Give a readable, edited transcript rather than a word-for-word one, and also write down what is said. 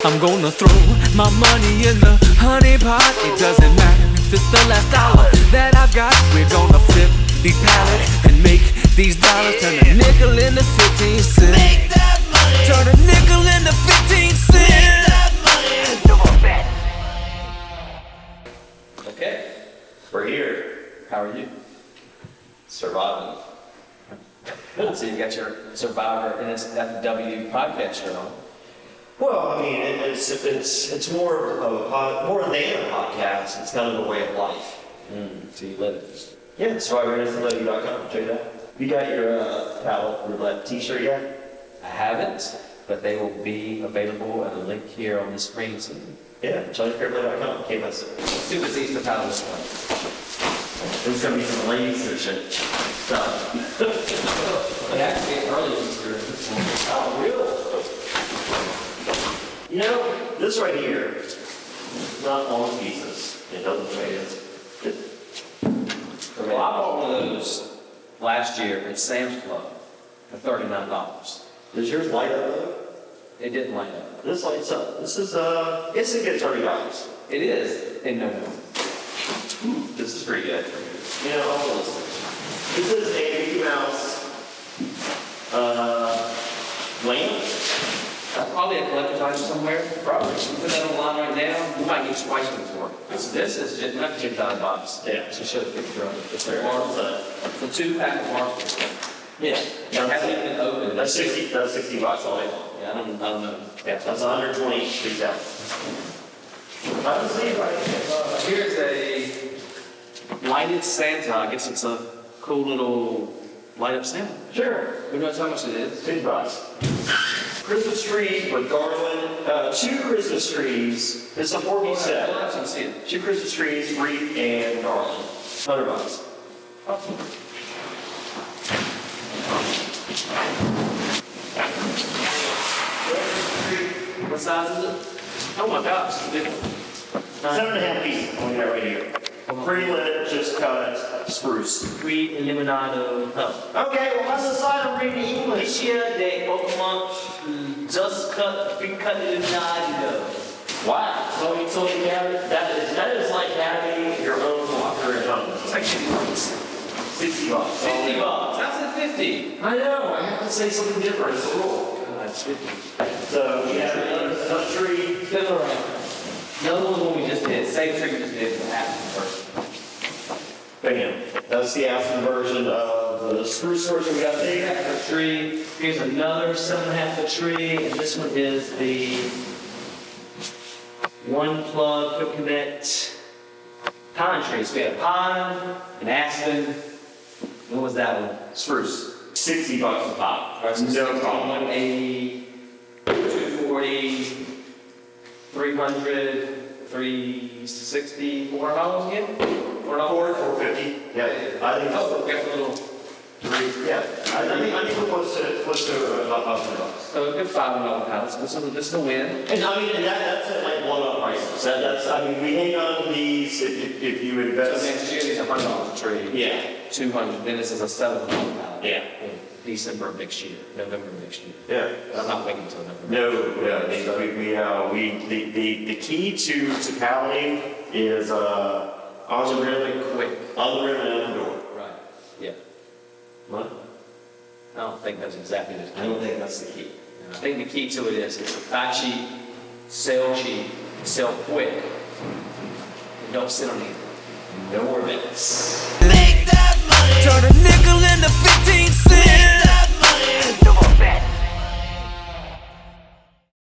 I'm gonna throw my money in the honey pot. It doesn't matter if it's the last dollar that I've got. We're gonna flip these pallets and make these dollars. Turn a nickel into 15 cents. Make that money. Turn a nickel into 15 cents. Make that money. Okay, we're here. How are you? Surviving. So you got your Survivor NSFW podcast show on. Well, I mean, it's more than a podcast. It's kind of a way of life. So you live it. Yeah, SurvivorNSFW.com. Check it out. You got your Pallet Roulette T-shirt yet? I haven't, but they will be available at a link here on the screen soon. Yeah, JohnnyFairplay.com. Can't miss it. Super easy to paddle this one. There's gonna be some ladies and shit. Stuff. It actually early Easter. Oh, really? You know, this right here, not long pieces. It doesn't say it. Well, I bought one of those last year at Sam's Club for $39. Does yours light up though? It didn't light up. This lights up. This is it's a good $30. It is in November. This is pretty good. You know, this is a Mickey Mouse lamp. That's probably a collector's item somewhere. Probably. You put that online right now, you might get twice for it. This is just not $10,000. Yeah. So show the picture of it. It's There. a Mars. It's a 2-pack of Mars. Yeah. It hasn't even been opened. That's $60 on it. Yeah, I don't know. Yeah, that's 120 feet out. I don't see it right here. Here's a lighted Santa. I guess it's a cool little light up Santa. Sure. We know how much it is. $10. Christmas tree with garland, 2 Christmas trees. It's a 4-piece set. I'll let you see it. 2 Christmas trees, wreath, and garland. $100. What size is it? Oh my gosh, it's big. 7.5 feet. On that right here. Pre-lit, just cut spruce. Pre-eliminado. Okay, well that's the sign of reading English. This year, they Pokemon just pre-cut eliminado. Wow. So you have it. That is like having your own locker at home. It's like $50. $60. $50. How's it 50? I know. I have to say something different. It's a rule. God, it's 50. So we have another tree. Flip it around. Another one we just did. Same tree we just did with Aspen first. Bam. That's the Aspen version of the spruce version we got there. The tree. Here's another 7.5 foot tree, and this one is the one plug quick connect pine tree. So we have pine, an aspen. What was that one? Spruce. $60 a pop. All right, so No problem. 180, 240, 300, 360, $400 again? $400? $450. Yeah. I think. Oh, we got the little Three. Yeah. I think we're close to about $500. so a good $500 pallets. This is a win. And I mean, and that's at like one-up prices. I mean, we hang on to these if you So invest. next year, these are $100 a tree. Yeah. 200. Then this is a $700 pallet. Yeah. In December of next year, November of next year. Yeah. But I'm not waiting until November. The key to palleting is on the rim, Quick. on the rim and on the door. Right. Yeah. What? I don't think that's exactly the key. I don't think that's the key. I think the key to it is buy cheap, sell quick, and don't sit on anything. No more minutes. Make